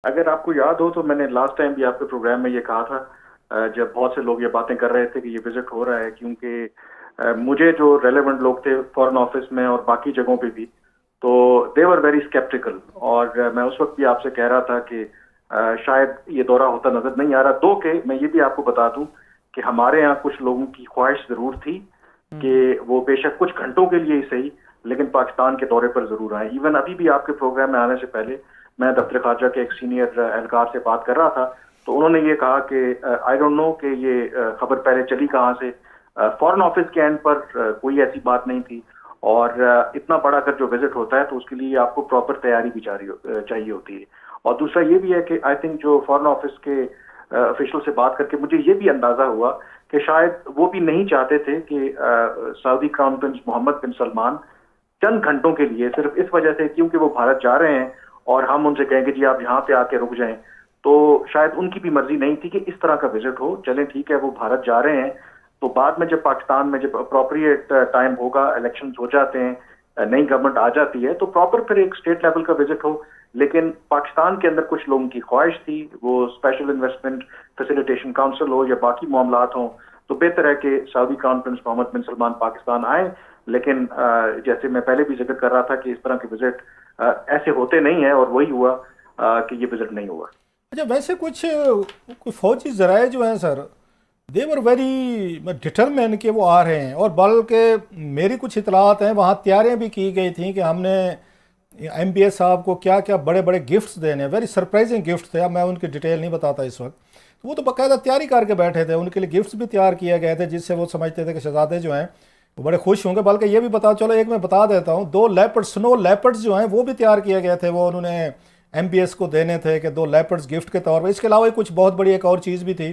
अगर आपको याद हो तो मैंने लास्ट टाइम भी आपके प्रोग्राम में ये कहा था, जब बहुत से लोग ये बातें कर रहे थे कि ये विजिट हो रहा है, क्योंकि मुझे जो रेलेवेंट लोग थे फॉरेन ऑफिस में और बाकी जगहों पे भी, तो दे वर वेरी स्केप्टिकल। और मैं उस वक्त भी आपसे कह रहा था कि शायद ये दौरा होता नजर नहीं आ रहा। दो के मैं ये भी आपको बता दूं कि हमारे यहाँ कुछ लोगों की ख्वाहिश जरूर थी कि वो बेशक कुछ घंटों के लिए ही सही, लेकिन पाकिस्तान के दौरे पर जरूर आए। इवन अभी भी आपके प्रोग्राम में आने से पहले मैं दफ्तर खारजा के एक सीनियर एहलकार से बात कर रहा था, तो उन्होंने ये कहा कि आई डोंट नो कि ये खबर पहले चली कहाँ से। फॉरेन ऑफिस के एंड पर कोई ऐसी बात नहीं थी। और इतना बड़ा अगर जो विजिट होता है तो उसके लिए आपको प्रॉपर तैयारी भी चाहिए होती है। और दूसरा ये भी है कि आई थिंक जो फॉरेन ऑफिस के ऑफिशियल से बात करके मुझे ये भी अंदाजा हुआ कि शायद वो भी नहीं चाहते थे कि सऊदी क्राउन प्रिंस मोहम्मद बिन सलमान चंद घंटों के लिए, सिर्फ इस वजह से क्योंकि वो भारत जा रहे हैं और हम उनसे कहेंगे जी आप यहाँ पे आके रुक जाएं, तो शायद उनकी भी मर्जी नहीं थी कि इस तरह का विजिट हो। चलें ठीक है, वो भारत जा रहे हैं, तो बाद में जब पाकिस्तान में जब अप्रोप्रिएट टाइम होगा, इलेक्शंस हो जाते हैं, नई गवर्नमेंट आ जाती है, तो प्रॉपर फिर एक स्टेट लेवल का विजिट हो। लेकिन पाकिस्तान के अंदर कुछ लोगों की ख्वाहिश थी, वो स्पेशल इन्वेस्टमेंट फैसिलिटेशन काउंसिल हो या बाकी मामलात हों, तो बेहतर है कि सऊदी क्राउन प्रिंस मोहम्मद बिन सलमान पाकिस्तान आए। लेकिन जैसे मैं पहले भी जिक्र कर रहा था कि इस तरह के विजिट ऐसे होते नहीं है, और वही हुआ कि ये विजिट नहीं हुआ। अच्छा, वैसे कुछ फौजी जराए जो हैं sir, they were very determine कि वो आ रहे हैं, और बल्कि मेरी कुछ इतलात हैं वहाँ तैयारियाँ भी की गई थी कि हमने MBS साहब को क्या क्या बड़े बड़े गिफ्ट्स देने, वेरी सरप्राइजिंग गिफ्ट थे। अब मैं उनकी डिटेल नहीं बताता इस वक्त। तो वो तो बाकायदा तैयारी करके बैठे थे, उनके लिए गिफ्ट्स भी तैयार किए गए थे जिससे वो समझते थे कि शहजादे जो हैं वो बड़े खुश होंगे। बल्कि ये भी बता, चलो एक मैं बता देता हूँ, 2 लेपर्ड, स्नो लेपर्ड्स जो हैं वो भी तैयार किए गए थे, वो उन्होंने MBS को देने थे कि 2 लेपर्ड्स गिफ्ट के तौर पर। इसके अलावा कुछ बहुत बड़ी एक और चीज़ भी थी,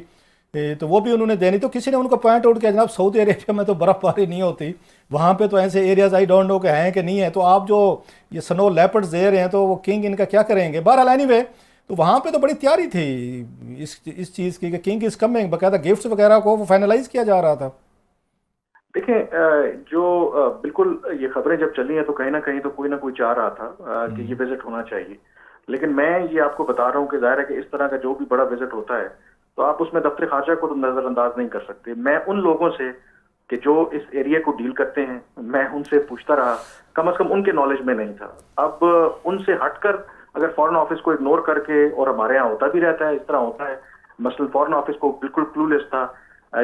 तो वो भी उन्होंने देनी। तो किसी ने उनको पॉइंट आउट किया, जनाब सऊदी अरेबिया में तो बर्फ़बारी नहीं होती, वहाँ पे तो ऐसे एरियाज आई डोंट नो के हैं कि नहीं है, तो आप जो ये स्नो लेपर्ड्स दे रहे हैं तो वो किंग इनका क्या करेंगे। बहरहाल एनीवे, तो वहाँ पे तो बड़ी तैयारी थी इस चीज़ की कि किंग इज़ कमिंग, बाकायदा गिफ्ट्स वगैरह को वो फाइनलाइज किया जा रहा था। देखें, जो बिल्कुल ये खबरें जब चली हैं तो कहीं ना कोई चाह रहा था कि ये विजिट होना चाहिए। लेकिन मैं ये आपको बता रहा हूँ कि जाहिर है कि इस तरह का जो भी बड़ा विजिट होता है तो आप उसमें दफ्तर खारजा को तो नजरअंदाज नहीं कर सकते। मैं उन लोगों से कि जो इस एरिया को डील करते हैं, मैं उनसे पूछता रहा, कम से कम उनके नॉलेज में नहीं था। अब उनसे हटकर अगर फॉरेन ऑफिस को इग्नोर करके, और हमारे यहाँ होता भी रहता है, इस तरह होता है, मसलन फॉरेन ऑफिस को बिल्कुल क्लूलेस था।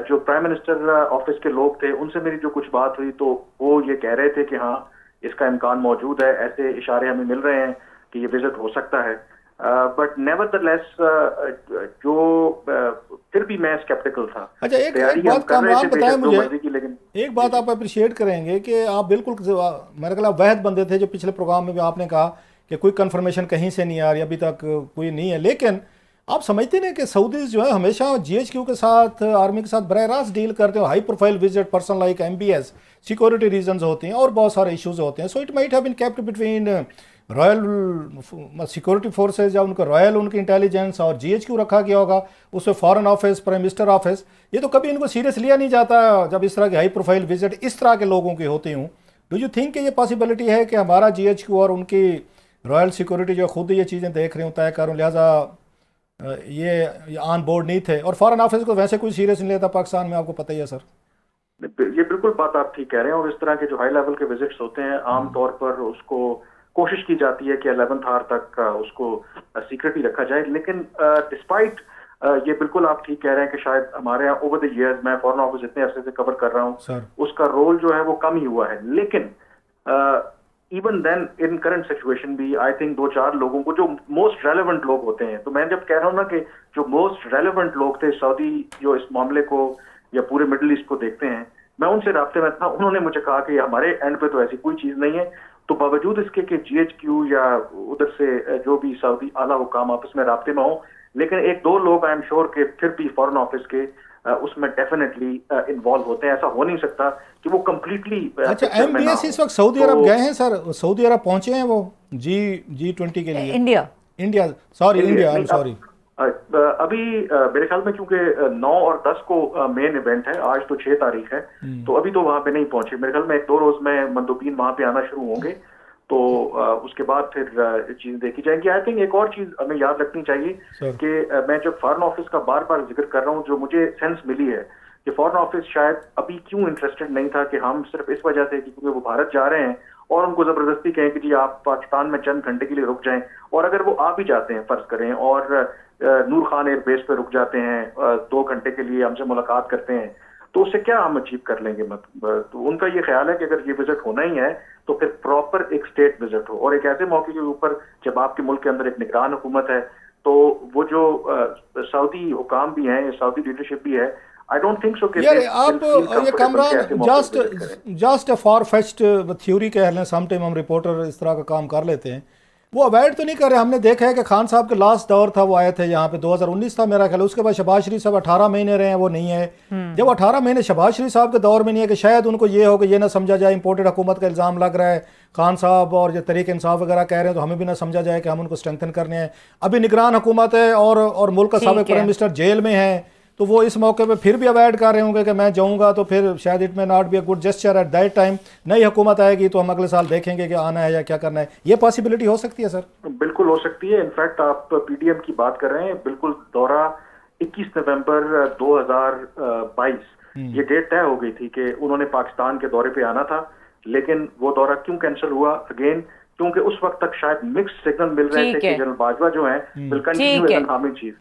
जो प्राइम मिनिस्टर ऑफिस के लोग थे उनसे मेरी जो कुछ बात हुई तो वो ये कह रहे थे कि हाँ इसका इम्कान मौजूद है, ऐसे इशारे हमें मिल रहे हैं कि ये विजिट हो सकता है। बट नेवरदलेस जो फिर भी मैं स्केप्टिकल था। अच्छा, एक तैयारी हम बात कर रहे कामरान थे बताएं बेशक जो मुझे, मर्जी की, लेकिन एक जी बात जी। आप अप्रिशिएट करेंगे कि आप बिल्कुल, मेरे ख्याल वहद बंदे थे जो पिछले प्रोग्राम में भी आपने कहा कि कोई कंफर्मेशन कहीं से नहीं आ रही, अभी तक कोई नहीं है। लेकिन आप समझते नहीं कि सऊदीज जो है हमेशा GHQ के साथ, आर्मी के साथ बरह रास्त डील करते हो। High profile visit person like MBS, security reasons होते हैं और बहुत सारे इश्यूज होते हैं। So it might have been kept between royal security forces या उनका रॉयल उनकी इंटेलिजेंस और GHQ रखा गया होगा, उसमें foreign office, prime minister office. ये तो कभी इनको सीरियस लिया नहीं जाता जब इस तरह की हाई प्रोफाइल विजिट इस तरह के लोगों की होती हूँ। डू यू थिंक कि ये पॉसिबिलिटी है कि हमारा GHQ और उनकी रॉयल सिक्योरिटी जो खुद ये चीज़ें देख रहे हो, तय करूँ, लिहाजा ये ऑन बोर्ड नहीं थे? और फॉरेन ऑफिस को वैसे कोई सीरियस नहीं लेता पाकिस्तान में, आपको पता ही है सर। ये बिल्कुल बात आप ठीक कह रहे हैं। और इस तरह के जो हाई लेवल के विजिट्स होते हैं आमतौर पर उसको कोशिश की जाती है कि 11th आवर तक उसको सीक्रेट ही रखा जाए। लेकिन डिस्पाइट ये बिल्कुल आप ठीक कह रहे हैं कि शायद हमारे यहाँ ओवर द इयर्स, मैं फॉरेन ऑफिस इतने अरसे से कवर कर रहा हूँ, सर उसका रोल जो है वो कम ही हुआ है। लेकिन even then in current situation भी आई थिंक 2-4 लोगों को जो मोस्ट रेलेवेंट लोग होते हैं, तो मैं जब कह रहा हूँ ना कि जो मोस्ट रेलेवेंट लोग थे सऊदी जो इस मामले को या पूरे मिडिल ईस्ट को देखते हैं, मैं उनसे राब्ते में था। उन्होंने मुझे कहा कि हमारे एंड पे तो ऐसी कोई चीज नहीं है। तो बावजूद इसके कि GHQ या उधर से जो भी सऊदी आला हुकाम आपस में राब्ते में हो, लेकिन 1-2 लोग आई एम श्योर के फिर भी फॉरेन ऑफिस के उसमें डेफिनेटली इन्वॉल्व होते हैं। ऐसा हो नहीं सकता कि वो कंप्लीटली अच्छा, पिक्चर में ना MBS हो। इस वक्त सऊदी अरब तो गए हैं सर? सऊदी अरब पहुंचे हैं वो G20 के लिए? India. India, sorry, India, I am नहीं, सॉरी। अभी मेरे ख्याल में क्योंकि 9 और 10 को मेन इवेंट है, आज तो 6 तारीख है, तो अभी तो वहां पे नहीं पहुंचे। मेरे ख्याल में 1-2 रोज में मंदोबीन वहां पे आना शुरू होंगे। तो उसके बाद फिर चीजें देखी जाएंगी। आई थिंक एक और चीज हमें याद रखनी चाहिए कि मैं जब फॉरेन ऑफिस का बार बार जिक्र कर रहा हूँ, जो मुझे सेंस मिली है कि फॉरेन ऑफिस शायद अभी क्यों इंटरेस्टेड नहीं था कि हम सिर्फ इस वजह से कि क्योंकि वो भारत जा रहे हैं और उनको जबरदस्ती कहें कि जी आप पाकिस्तान में चंद घंटे के लिए रुक जाएं, और अगर वो आ भी जाते हैं फर्ज करें और नूर खान एयरबेस पे रुक जाते हैं 2 घंटे के लिए हमसे मुलाकात करते हैं, तो उससे क्या हम अचीव कर लेंगे। तो उनका ये ख्याल है कि अगर ये विजिट होना ही है तो फिर प्रॉपर एक स्टेट विजिट हो, और एक ऐसे मौके के ऊपर जब आपके मुल्क के अंदर एक निगरान हुकूमत है, तो वो जो सऊदी हुकाम भी हैं, सऊदी लीडरशिप भी है, आई डोंट थिंक सो कि यार आप ये Kamran just for fest theory कह लें, सम टाइम हम रिपोर्टर इस तरह का काम कर लेते हैं, वो अवॉइड तो नहीं कर रहे। हमने देखा है कि खान साहब के लास्ट दौर था, वो आए थे यहाँ पे 2019 था मेरा ख्याल, उसके बाद शहबाज शरीफ साहब 18 महीने रहे हैं, वो नहीं है। जब 18 महीने शहबाज शरीफ साहब के दौर में नहीं है कि शायद उनको ये हो कि ये ना समझा जाए इम्पोर्टेड हुकूमत का इल्ज़ाम लग रहा है, खान साहब और जो तरीक इंसाफ वगैरह कह रहे हैं, तो हमें भी ना समझा जाए कि हम उनको स्ट्रेंथन करने हैं। अभी निगरान हुकूमत है और मुल्क का साबिक प्राइम मिनिस्टर जेल में है, तो वो इस मौके पे फिर भी अवॉइड कर रहे होंगे कि मैं जाऊंगा तो फिर शायद it may not be a good gesture at that time. नई हुकूमत आएगी तो हम अगले साल देखेंगे कि आना है या क्या करना है। ये पॉसिबिलिटी हो सकती है सर? बिल्कुल हो सकती है। इनफैक्ट आप पीडीएम की बात कर रहे हैं, बिल्कुल दौरा 21 नवंबर 2022 ये डेट तय हो गई थी कि उन्होंने पाकिस्तान के दौरे पे आना था, लेकिन वो दौरा क्यों कैंसिल हुआ अगेन, क्योंकि उस वक्त तक शायद मिक्स सिग्नल मिल रहे थे कि जनरल बाजवा जो है will continue as an army chief.